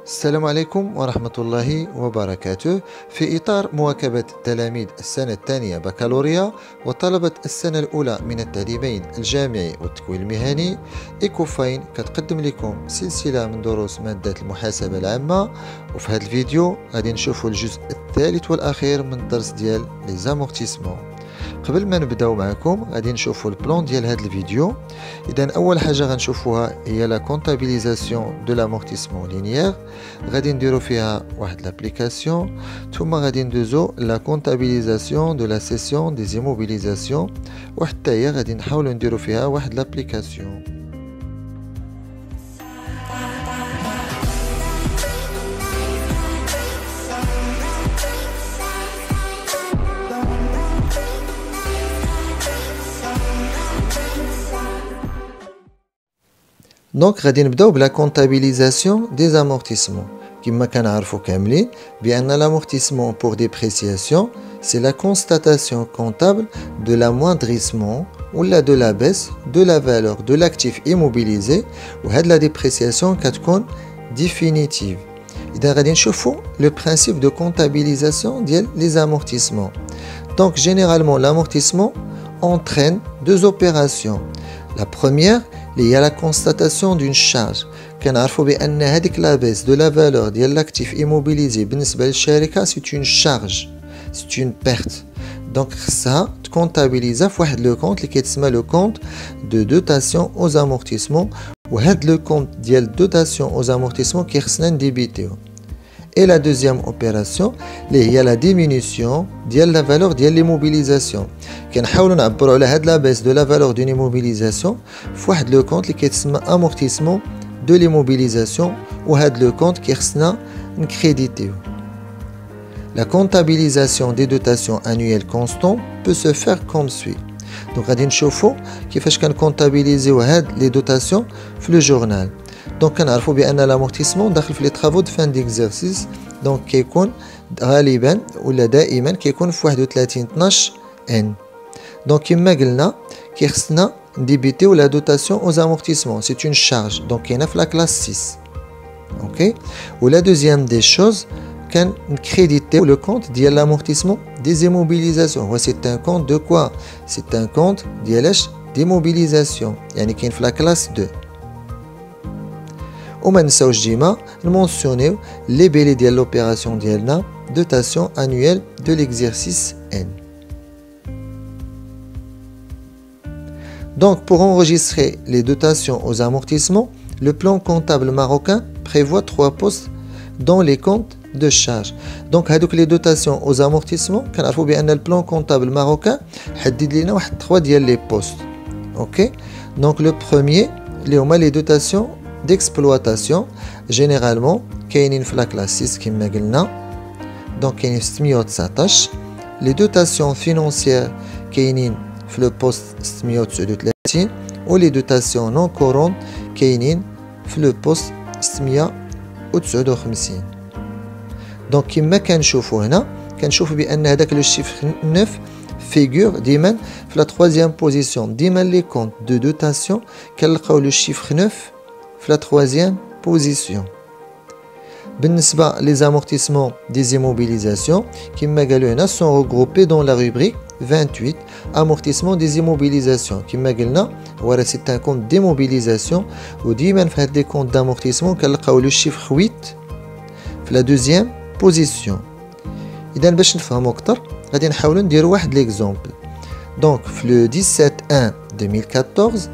السلام عليكم ورحمة الله وبركاته. في إطار مواكبة تلاميذ السنة الثانية بكالوريا وطلبة السنة الأولى من التعليمين الجامعي والتكوين المهني، إيكوفاين كتقدم لكم سلسلة من دروس مادة المحاسبة العامة. وفي هذا الفيديو غادي نشوفوا الجزء الثالث والأخير من الدرس ديال لي زامورتيسمون. قبل ما نبداو معكم غادي نشوفوا البلان ديال هذا الفيديو. اذا اول حاجه غنشوفوها هي لا كونطابيليزاسيون دو لامورتيسمون لينيير، غادي نديرو فيها واحد لابليكاسيون، ثم غادي ندوزو لا كونطابيليزاسيون دو لا سيسيون دي زيموبيليزاسيون، وحتى هي غادي نحاولوا نديرو فيها واحد لابليكاسيون. دونك غادي نبداو بلا كونطابيليزاسيون دي زامورتيسمون. كما كنعرفوا كاملين بان لامورتيسمون بور ديبريسياسيون سي لا كونستاتاسيون كونطابل دو لا موندريسمون ولا دو لا بيس دو لا فالور دو لاكتيف ايموبيليزي، وهاد لا ديبريسياسيون كتكون ديفينيتيف. اذا غادي نشوفوا لو برينسيپ دو كونطابيليزاسيون ديال لي زامورتيسمون. دونك جينيرالمون l'amortissement entraîne deux opérations. La première il y a la constatation d'une charge. كنعرفوا بان هذيك لا بيس دو لا فالور ديال لاكتيف ايموبيليزي بالنسبه للشركه سي اون شارج، سي اون بيرت. دونك خصها تكونطابيليزا في واحد لو كونت اللي كيتسمى لو كونت دو دوتاسيون او زامورتيسمون، وهاد لو كونت ديال دوتاسيون او زامورتيسمون كيخصنا نديبيتيو. Et la deuxième opération, il y a la diminution de la valeur de l'immobilisation. كنحاولوا نعبروا على هاد لا بيس دو لا فالور دون ايموبيليزاسيون في واحد لو كونت اللي كيتسمى امورتيسمون دو ليموبيليزاسيون، وهاد لو كونت كيخصنا نكريديتيو. La comptabilisation des dotations annuelles constantes peut se faire comme suit. Donc غادي نشوفوا كيفاش كنكونطابيليزيو هاد لي دوتاسيون في لو جورنال. دونك كنعرفوا بان لامورتيسمون داخل في لي طرافو دو فان ديكزارسيس، دونك كيكون غالبا ولا دائما كيكون في 31/12 ان. دونك كما قلنا كيخصنا نديبيتيو لا دوتاسيون او زامورتيسمون، سي اون شارج، دونك كاينه في لا كلاس 6. اوكي. ولا دوزيام دي شوز كان نكريديتيو لو كونت ديال لامورتيسمون دي زيموبيليزاسيون. هو سي ان كونت دو كوا؟ سي ان كونت ديالاش؟ ديموبيليزاسيون، يعني كاين في لا كلاس 2. وما نساوش ديما نمونسيونيو لي بيلي ديال لوبيراسيون ديالنا دوتاسيون انويل دو ليكزيرسيس ان. Donc pour enregistrer les dotations aux amortissements, le plan comptable marocain prévoit 3 postes dans les comptes de charge. Donc هادوك les dotations aux amortissements كنعرفوا بان البلان كونطابل ماروكان حدد لنا واحد 3 ديال لي بوست. اوكي. Donc le premier اللي هما les dotations d'exploitation généralement كاينين في لا كلاس 6 كما قلنا، دونك كاينين في 619. لي دوتاسيون فينونسيير كاينين في لو بوست 639، ولي دوتاسيون نون كورون كاينين في لو بوست 659. دونك كما كنشوفوا هنا كنشوفوا بان هذاك لو شيفر 9 فيغور ديما في لا 3 بوزيسيون. ديما لي كونت دو دوتاسيون كنلقاو لو شيفر 9 في لا 3 بوزيسيون. بالنسبه لي زامورتيسمون دي زيموبيليزاسيون كما قالوا هنا سون regroupés dans la rubrique 28 amortissement des immobilisations. كما قلنا هو راه سي ان كونت ديموبيليزاسيون، وديما في هاد لي كونت دامورتيسمون كنلقاو لو شيفر 8 في لا 2 بوزيسيون. اذا باش نفهموا اكثر غادي نحاولوا نديروا واحد ليكزامبل. دونك في لو 17/1/2014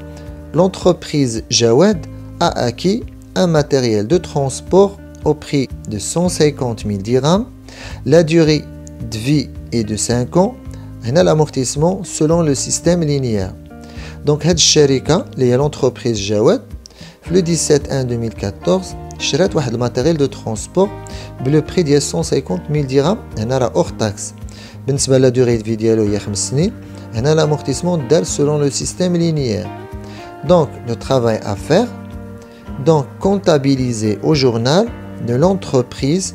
l'entreprise Jawad a acquis un matériel de transport au prix de 150 000 dirhams. La durée de vie est de 5 ans. هنا l'amortissement selon le système linéaire. Donc هاد الشركة اللي هي l'entreprise جواد في لو 17/1/2014 شرات واحد الماتيريال دو ترونسبور بلو بري ديال 150 000 درهم. هنا راه اور تاكس. بالنسبة لا دوغي دو في ديالو هي 5 سنين. هنا l'amortissement دار selon le système linéaire. Donc le travail à faire, donc comptabiliser au journal de l'entreprise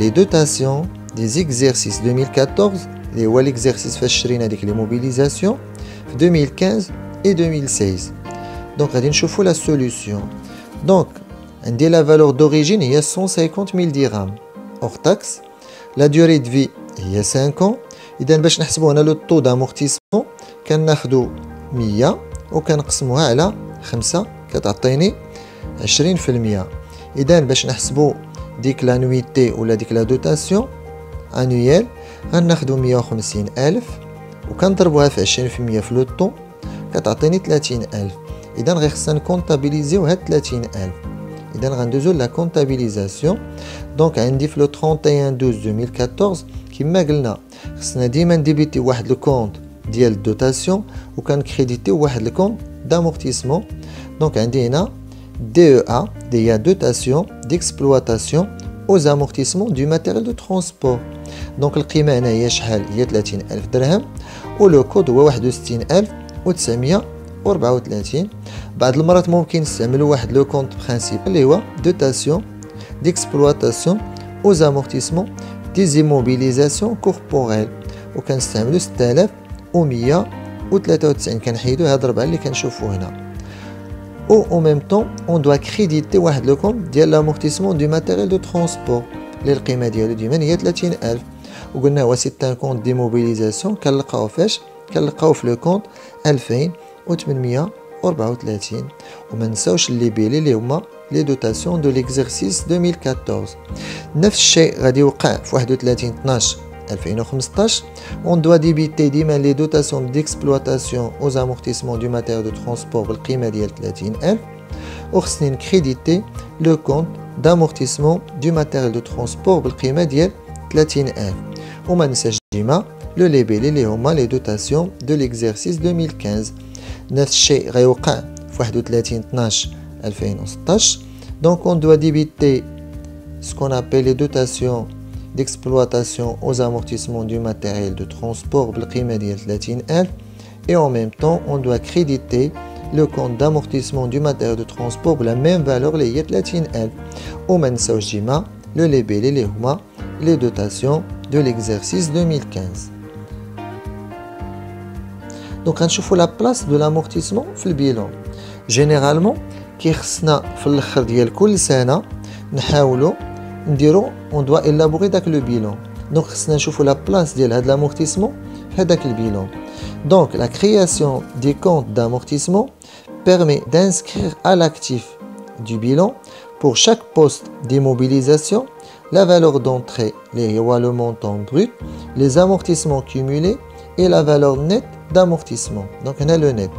les dotations des exercices 2014 اللي هو l'exercice فاش شرينا هذيك لي موبيليزاسيون في 2015 et 2016. دونك غادي نشوفوا لا سوليوشن. دونك عندي la valeur d'origine هي 150 000 dirhams hors taxe. La durée de vie هي 5 ans. إذا باش نحسبوا هنا لو طو d'amortissement كناخدو 100 وكنقسموها على 5 كتعطيني 20%. إذا باش نحسبوا ديك لانويتي ولا ديك لا دوتاسيون انويال غناخدو 150,000 وكنضربوها في 20% في لو طو كتعطيني 30,000. إذا غير خصنا نكونطابيليزيو هاد 30,000. إذا غندوزو لا كونطابيليزاسيون. دونك عندي في لو 31/12/2014 كما قلنا خصنا ديما نديبيتي واحد لو كونط ديال الدوتاسيون وكنكريديتيو واحد الكونط d'amortissement. دونك عندي هنا DEA ديال dotation d'exploitation aux amortissements du matériel de transport. دونك القيمة هنا هي شحال؟ هي 30,000 درهم ولو كود هو 61,934. بعض المرات ممكن نستعملوا واحد لو كونط برينسيبال اللي هو dotation d'exploitation aux amortissements des immobilisations corporelles وكنستعملوا 6193 كنحيدو هاد 4 اللي كنشوفوا هنا. Ou en même temps, on doit créditer واحد le compte ديال l'amortissement du matériel de transport اللي القيمة ديالو ديما هي 30,000 وقلنا هو سي ان كونت ديموبيليزاسيون كنلقاو فاش كنلقاو في لو كونت 2834 وما نساوش لي بيلي اللي هما لي دوتاسيون دو ليكزيرسيس 2014. نفس الشيء غادي يوقع في 31/12/2015. On doit débiter ديما les dotations d'exploitation aux amortissements du matériel de transport بالقيمة ديال 30,000 وخصني نكريديتي لو كونت d'amortissement du matériel de transport بالقيمة ديال 30,000 وما ننساش ديما لو ليبيلي اللي هما les dotations de l'exercice 2015. نفس الشيء غيوقع في 31/12/2016. Donc on doit débiter ce qu'on appelle les dotations d'exploitation aux amortissements du matériel de transport بالقيمة ديال 30,000 et en même temps on doit créditer le compte d'amortissement du matériel de transport بلا même valeur اللي هي 30,000 وما نساوش ديما لو ليبيلي اللي هما les dotations de l'exercice 2015. دونك غنشوفوا لا بلاص دو l'amortissement في البيلون. جينيرالمون كيخصنا في الاخر ديال كل سنة نحاولوا نديرو on doit élaborer داك لو بيلون. دونك خصنا نشوفوا لا بلاص ديال هاد l'amortissement في هداك البيلون. Donc la création des comptes d'amortissement permet d'inscrire à l'actif du bilan pour chaque poste d'immobilisation la valeur d'entrée, le montant brut, les amortissements cumulés et la valeur nette d'amortissement. Donc on a le net.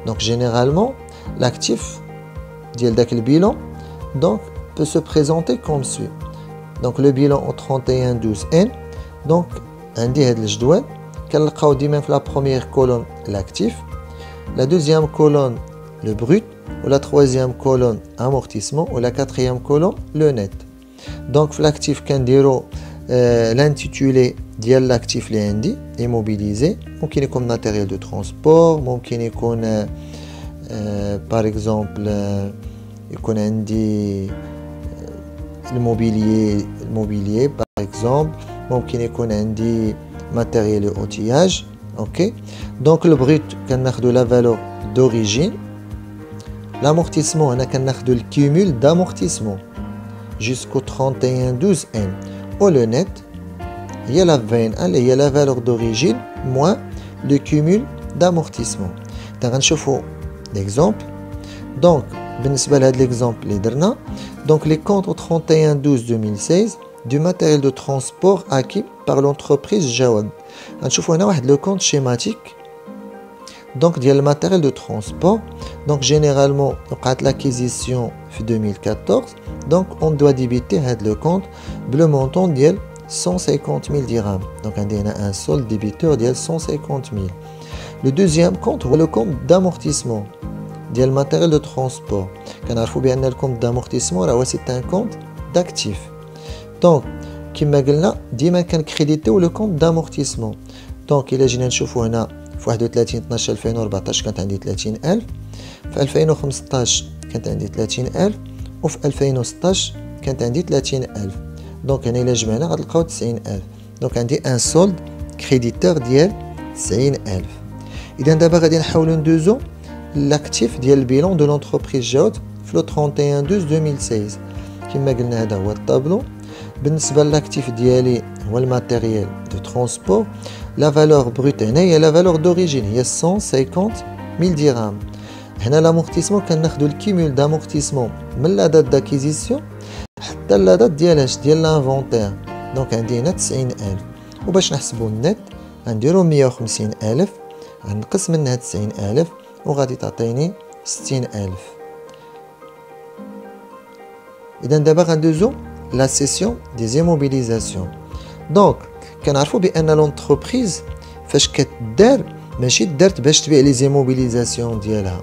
Donc généralement l'actif ديال داك البيلون donc peut se présenter comme suit. Donc le bilan au 31/12/N. Donc عندي هاد الجدول كنلقاو ديما في la première colonne l'actif, la deuxième colonne le brut ou la troisième colonne amortissement ou la quatrième colonne le net. Donc في l'actif كنديرو l'intitulé ديال l'actif اللي عندي immobilisé. ممكن يكون matériel de transport, ممكن يكون par exemple يكون عندي الموبيليي par exemple, ممكن يكون عندي matériel et outillage. Ok, donc le brut كناخدو la valeur d'origine, l'amortissement هنا كناخدو le cumul d'amortissement jusqu'au 31/12/N ou le net هي la 21 اللي هي la valeur d'origine moins le cumul d'amortissement. غنشوفو l'exemple. Donc بالنسبة لهاد l'exemple اللي درنا, donc les comptes au 31/12/2016 du matériel de transport acquis par l'entreprise Jawad. غنشوفوا هنا واحد لو كونت شيماتيك donc ديال الماتيريال دو ترونسبور. donc généralement وقعت l'acquisition في 2014, donc on doit débiter هاد لو كونت بلو مونطون ديال 150,000 dirhams. donc عندي هنا un solde débiteur ديال 150,000. le deuxième compte هو le compte d'amortissement ديال الماتيريال دو ترونسبور. كنعرفوا بان الكونت d'amortissement راه هو سي ان كونت d'actif. donc كما قلنا ديما كنكريديتيو لو كونت d'amortissement. دونك الا جينا نشوفوا هنا في 31/12/2014 كانت عندي 30,000, في 2015 كانت عندي 30,000 وفي 2016 كانت عندي 30,000. دونك هنا الا جمعنا غتلقاو 90,000. دونك عندي ان سولد كريديتور ديال 90,000. اذا دابا غادي نحاولوا ندوزو لاكتيف ديال البيلون دو لونتربريز جاود في لو 31/12/2016. كما قلنا هذا هو الطابلو. بالنسبه للاكتيف ديالي هو الماتيريال دو ترونسبور. لا فالور بروت هنا هي لا فالور دوريجين هي 150 000 درهم. هنا لامورتيسمون كناخذوا الكيمول دامورتيسمون من لا دات داكيزيسيون حتى لا دات ديال لانفونتير. دونك عندي هنا 90000 وباش نحسبوا النت غنديروا 150000 غنقص منها 90000 وغادي تعطيني 60000. اذا دابا غندوزو لا سيسيون دي زيموبيليزاسيون. دونك كنعرفوا بان لونتربريز فاش كتدار ماشي دارت باش تبيع لي زيموبيليزاسيون ديالها.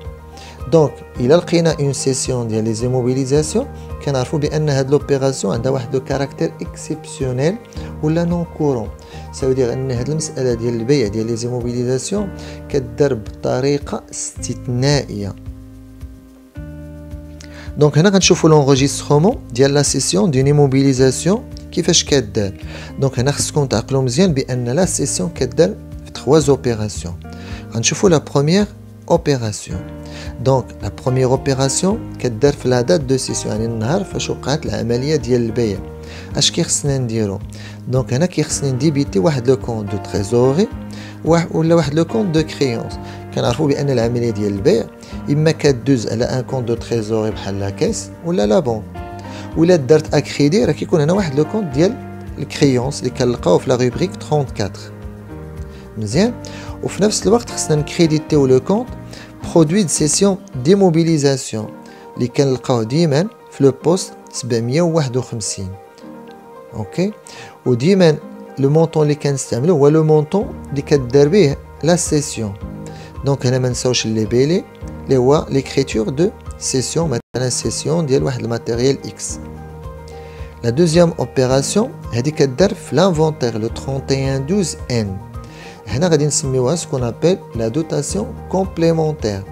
دونك الا لقينا اون سيسيون ديال لي زيموبيليزاسيون كنعرفوا بان هاد لوبيراسيون عندها واحد لو كاركتير اكسيبسيونيل ولا نون كورون. ساودير ان هاد المساله ديال البيع ديال لي زيموبيليزاسيون كدار بطريقه استثنائيه. دونك هنا غنشوفوا لونغيسترومون ديال لا سيسيون دون ايموبيليزاسيون كيفاش كدار. دونك هنا خصكم تعقلوا مزيان بان لا سيسيون كدار في 3 اوبيراسيون. غنشوفوا لا بروميير اوبيراسيون. دونك لا بروميير اوبيراسيون كدار في لا دات دو سيسيون يعني النهار فاش وقعت العمليه ديال البيع. اش كيخصنا نديرو؟ دونك هنا كيخصني نديبيتي واحد لو كونط دو تريزوري ولا واحد لو كونط دو كريونس. كنعرفوا بان العمليه ديال البيع اما كدوز على ان كونط دو تريزوري بحال لا كيس ولا لا بون، ولا دارت اكريدي راه كيكون هنا واحد لو كونط ديال الكريونس اللي كنلقاوه في لا روبريك 34 مزيان. وفي نفس الوقت خصنا نكريديتيو لو كونط برودوي دو سيسيون ديموبيليزاسيون اللي كنلقاوه ديما في لو بوست 751. اوكي، وديما لو مونطون اللي كنستعملو هو لو مونطون اللي كدار به لا سيسيون. دونك هنا ما نساوش لي بيلي اللي هو ليكريتور دو سيسيون، مثلا سيسيون ديال واحد الماتيريال اكس. لا دوزيام اوبيراسيون هذه كدار في لانفونتير لو 3112 ان. هنا غادي نسميوها سكون ابل لا دوتاسيون كومبليمونتير.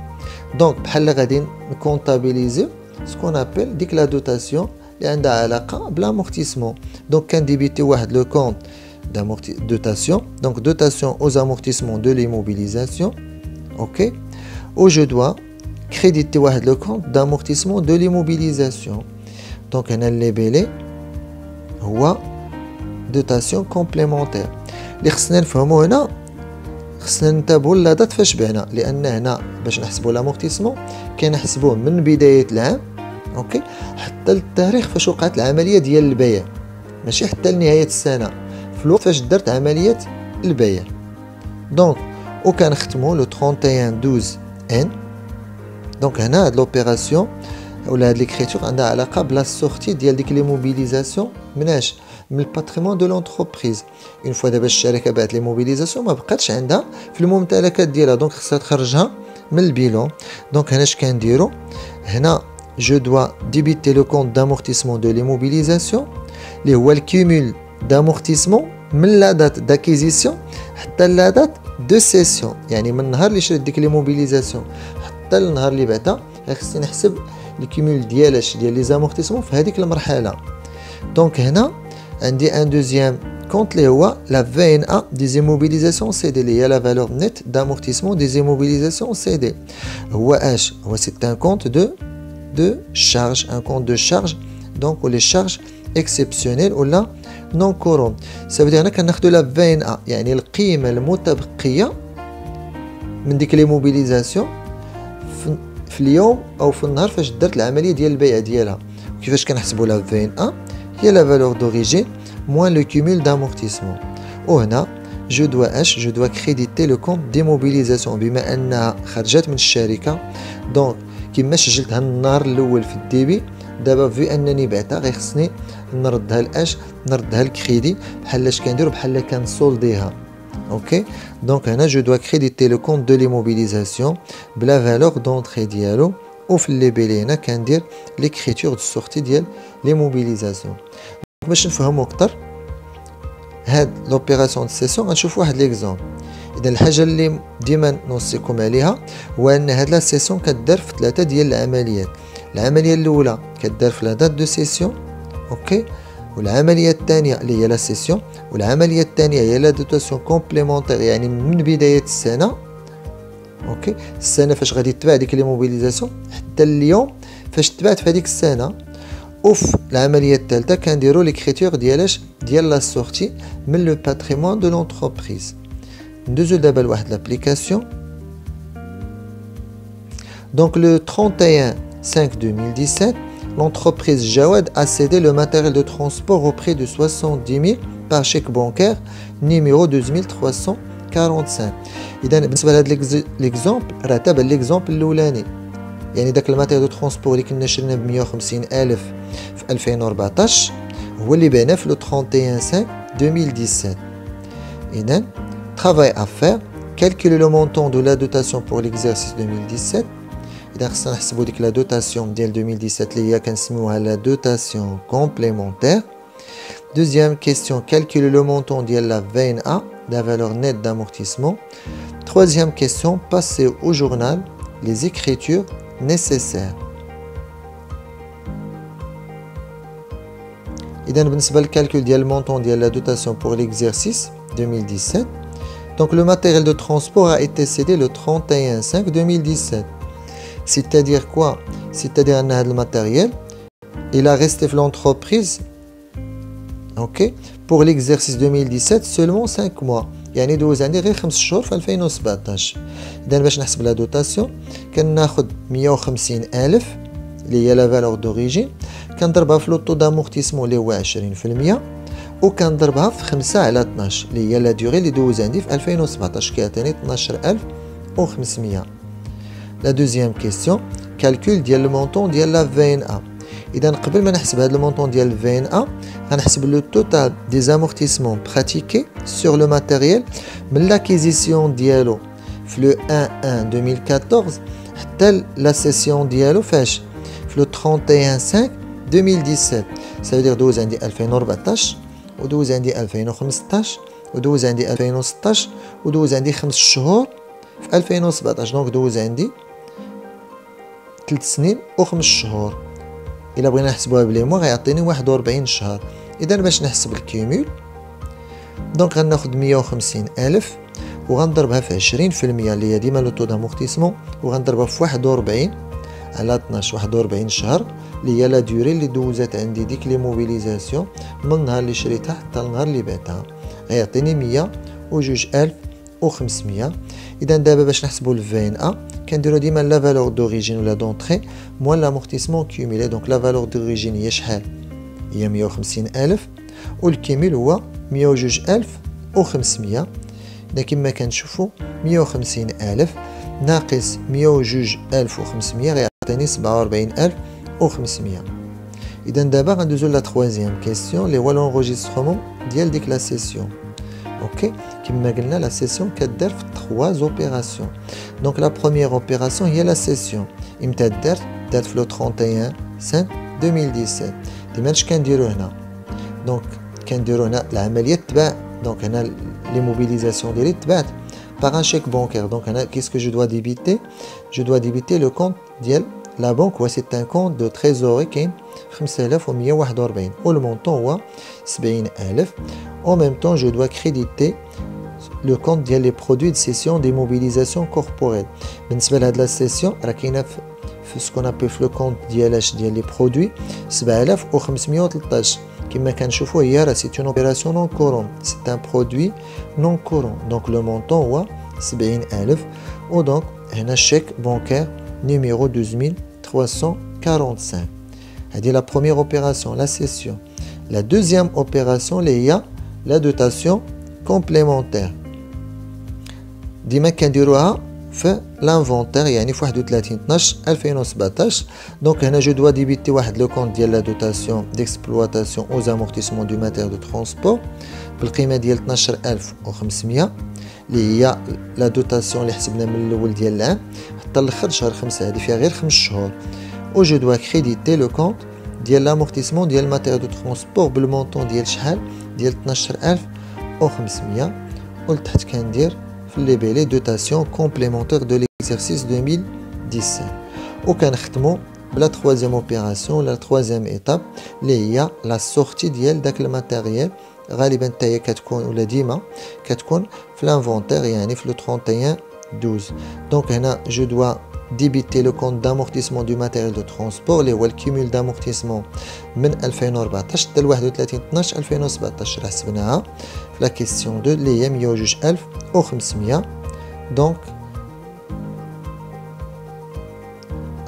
دونك بحال غادي نكونطابيليزيو سكون ابل ديك لا دوتاسيون اللي عندها علاقه بلامورتيسمون. دونك كنديبيتي واحد لو كونط dotation, donc dotation aux amortissements de l'immobilisation, ok, où je dois créditer le compte d'amortissement de l'immobilisation. Donc on a labelé ou dotation complémentaire. اللي خصنا نفهمو هنا خصنا نتابعوا لا دات فاش بعنا، لان هنا باش نحسبوا لامورتيسمون كنحسبوه من بدايه العام اوكي حتى التاريخ فاش وقعت العمليه ديال البيع، ماشي حتى لنهايه السنه في الوقت فاش درت عمليه البيع. دونك وكنختموا لو 3112 ان. دونك هنا هاد لوبيراسيون ولا هاد ليكريتور عندها علاقه بلا سورتي ديال ديك لي موبيليزاسيون مناش من الباتريمون دو لونتربريز. اون فوا دابا الشركه باعت لي موبيليزاسيون ما بقاتش عندها في الممتلكات ديالها، دونك خصها تخرجها من البيلون. دونك هنا اش كنديرو هنا جو دوا ديبيتي لو كونط دامورتيسمون دو لي موبيليزاسيون اللي هو الكيمول دامورتيسمون من لا دات داكيزيسيون حتى لا دات دو سيسيون، يعني من النهار اللي شريت ديك لي موبيليزاسيون حتى النهار اللي بعتها خصني نحسب الكيمول ديالاش ديال لي زامورتيسمون في هذيك المرحله. دونك هنا عندي ان دوزيام كونط اللي هو لا في ان ا دي زيموبيليزاسيون سي دي اللي هي لا فالور نيت دامورتيسمون دي زيموبيليزاسيون سي دي. هو اش هو سي ان كونط دو شارج، ان كونط دو شارج دونك ولي شارج اكسبسيونيل ولا نون كورون. سافو هنا كناخذوا لا في ان ا يعني القيمه المتبقيه من ديك لي موبيليزاسيون في اليوم او في النهار فاش درت العمليه ديال البيع ديالها. كيفاش كنحسبوا لا في ان ا هي لا فالور دوريجين موان لو كيمول دامورتيسمون. وهنا جو دوا اش جو دوا كريديتي لو كونط ديموبيليزاسيون بما انها خرجت من الشركه. دونك كيما سجلتها النهار الاول في الديبي دابا في انني بعتها غير خصني نردها لاش نردها الكريدي بحال اش كنديروا بحال كنسولديها اوكي. دونك هنا جو دوا كريديتي لو كونط دو ليموبيليزاسيون بلا فالور دونطري ديالو، وفي الليبيلي هنا كندير ليكريتور دو سورتي ديال لي موبيليزاسيون. باش نفهموا اكثر هاد لوبيراسيون دو سيسيون غنشوف واحد ليكزومبل. اذا الحاجه اللي ديما نوصيكم عليها هو ان هاد لا سيسيون كدار في 3 ديال العمليات. العمليه الاولى كدار في لا دات دو سيسيون اوكي، والعمليه الثانيه اللي هي لا سيسيون، والعمليه الثانيه هي لا دوتاسيون كومبليمونتير يعني من بدايه السنه اوكي. السنه فاش غادي تباع ديك لي موبيليزاسيون حتى اليوم فاش تباعت في هذيك السنه. وفي العمليه الثالثه كنديروا ليكريتور ديال لا سورتي من لو باتريمون دو لونتربريز. ندوزو دابا لواحد لابليكاسيون. Donc le 31/5/2017, l'entreprise Jawad a cédé le matériel de transport au prix de 70 000 par chèque bancaire numéro 12345. إذا بالنسبة لهذا l'exemple راه تابع l'exemple الأولاني. يعني داك الماتيريال دو ترونسبور اللي كنا شريناه ب 150 ألف في 2014 هو اللي بعناه في لو 31/5/2017. إذا travail à faire, calculer le montant de la dotation pour l'exercice 2017. إذا خصنا نحسبوا ديك لا دوتاسيون ديال 2017 اللي هي كنسميوها لا دوتاسيون complémentaire. Deuxième question, calculer le montant de la VNA, la valeur nette d'amortissement. Troisième question, passer au journal les écritures nécessaires. إذا بالنسبة للcalcul ديال المونطون ديال la dotation pour l'exercice 2017. Donc le matériel de transport a été cédé le 31/5/2017. C'est-à-dire quoi? C'est-à-dire que le matériel, il a resté dans l'entreprise, ok, pour l'exercice 2017 seulement 5 mois. يعني دوز عندي غير 5 شهور في 2017. إذا باش نحسب لا دوتاسيون كناخد 150 ألف اللي هي لا فالور دوريجين، كنضربها في لو طو دامورتيسمون اللي هو 20%، وكنضربها في 5/12 اللي هي لا دوري اللي دوز عندي في 2017 كيعطيني 12500. La deuxième question, calcul ديال المونطون ديال لا VNA. إذا قبل ما نحسب هذا المونطون ديال VNA غنحسب لو توتال دي زامورتيسمون براتيكي سور لو ماتيريال من لاكيزيسيون ديالو في لو 1/1/2014 حتى لا سيسيون ديالو فاش في لو 31/5/2017. ça veut dire دوز عندي 2014 ودوز عندي 2015 ودوز عندي 2016 ودوز عندي 5 شهور في 2017. دونك دوز عندي 3 سنين و5 شهور. الا بغينا نحسبوها بلي موا غيعطيني 41 شهر. اذا باش نحسب الكيمول دونك غناخد 150 الف وغنضربها في 20% اللي هي ديما لو طو دامورتيسمون، وغنضربها في 41/12 41 شهر اللي هي لا دوري اللي دوزات عندي ديك لي موبيليزاسيون من النهار اللي شريتها حتى النهار اللي بعتها، غيعطيني 102,500. إذا دابا باش نحسبوا الفين أ كنديرو ديما لا فالور دوريجين ولا دونطري موان لامورتيسمون كيوميلي. دونك لا فالور دوريجين هي شحال؟ هي 150 ألف والكيميل هو 102,500. إذا كما كنشوفوا 150 ألف ناقص 102,500 غيعطيني 47,500. إذا دابا غندوزو لا تخوازيام كيسيون اللي هو لونغوجيسترومون ديال ديك لا سيسيون. اوكي كما قلنا لا سيسيون كدار في 3 اوبيراسيون. دونك لا بروميير اوبيراسيون هي لا سيسيون امتى دارت في لو 31/5/2017. ديما اش كنديرو هنا؟ دونك كنديرو هنا العمليه تباع. دونك هنا لي موبيليزاسيون ديالي تبعت باغ ان شيك بانكير. دونك هنا كيسكو جو دوا ديبيتي؟ جو دوا ديبيتي لو كونت ديال لا بانك و سي ان كونت دو تريزوري كاين 5141 و لو مونطون هو 70,000. En même temps, je dois créditer le compte ديال les produits de cession des mobilisations corporelles. بالنسبة لهاد لا سيسيون راه كاينة في سكون ابي في لو كونت ديالاش ديال لي برودوي 7513. كما كنشوفوا هي راه سي اون اوبيراسيون نون كورون، سي ان برودوي نون كورون. دونك لو مونطون هو 70,000 و دونك هنا الشيك بانكير نيميرو 12345. هذه لا بروميير اوبيراسيون لا سيسيون. La deuxième opération اللي هي la dotation complémentaire. ديما كنديروها في l'inventaire يعني في 31/12/2017. دونك هنا جو دوا ديبيتي واحد لو كونت ديال لا دوتاسيون ديكسبلواتاسيون او زامورتيسمون دو ماتير دو ترونسبور بالقيمه ديال 12,500 اللي هي لا دوتاسيون اللي حسبنا من الاول ديال العام حتى الاخر شهر 5. هذه فيها غير 5 شهور. و جو دوا كريديتي لو كونت ديال لامورتيسمون ديال الماتيريال دو ترونسبور بالمونطون ديال شحال؟ ديال 12,500. ولتحت كندير في لي بيلي دوتاسيون كومبليمونتير دو ليكزارسيس 2017. وكنختمو بلا تخوازيام اوبيراسيون ولا تخوازيام ايتاب اللي هي لا سورتي ديال داك الماتيريال. غالبا حتى هي كتكون ولا ديما كتكون في لانفونتير يعني في لو 31/12. دونك هنا جو دوا ديبيتي لو كونت دامورتيسمون دو ماتيريال دو ترونسبور اللي هو الكيمول دامورتيسمون من 2014 حتى ل 31 12 2017 راه حسبناها في لا كيسيون 2 اللي هي 102500. دونك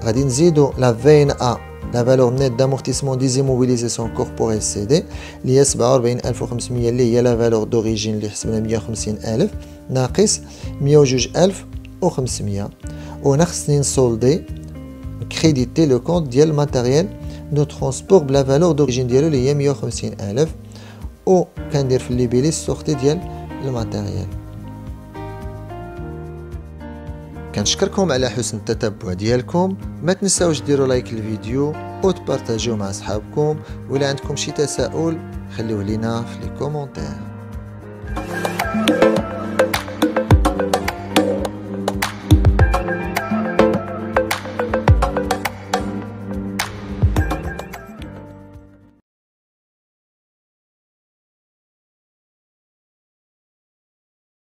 غادي نزيدو لا فين ا لا فالور نيت دامورتيسمون دي زيموبيليزاسيون كوربوريل سي دي اللي هي 47500 اللي هي لا فالور دوريجين اللي حسبنا 150000 ناقص 102500. وهنا خصني نسولدي كريديتي لو كونت ديال الماتيريال دو ترونسبور بلا فالور دوريجين ديالو اللي هي 150000 و كندير في الليبيلي السورتي ديال الماتيريال. كنشكركم على حسن التتبع ديالكم، ما تنساوش ديروا لايك للفيديو وتبارطاجيو مع اصحابكم، ولا عندكم شي تساؤل خليوه لينا في لي كومونتير.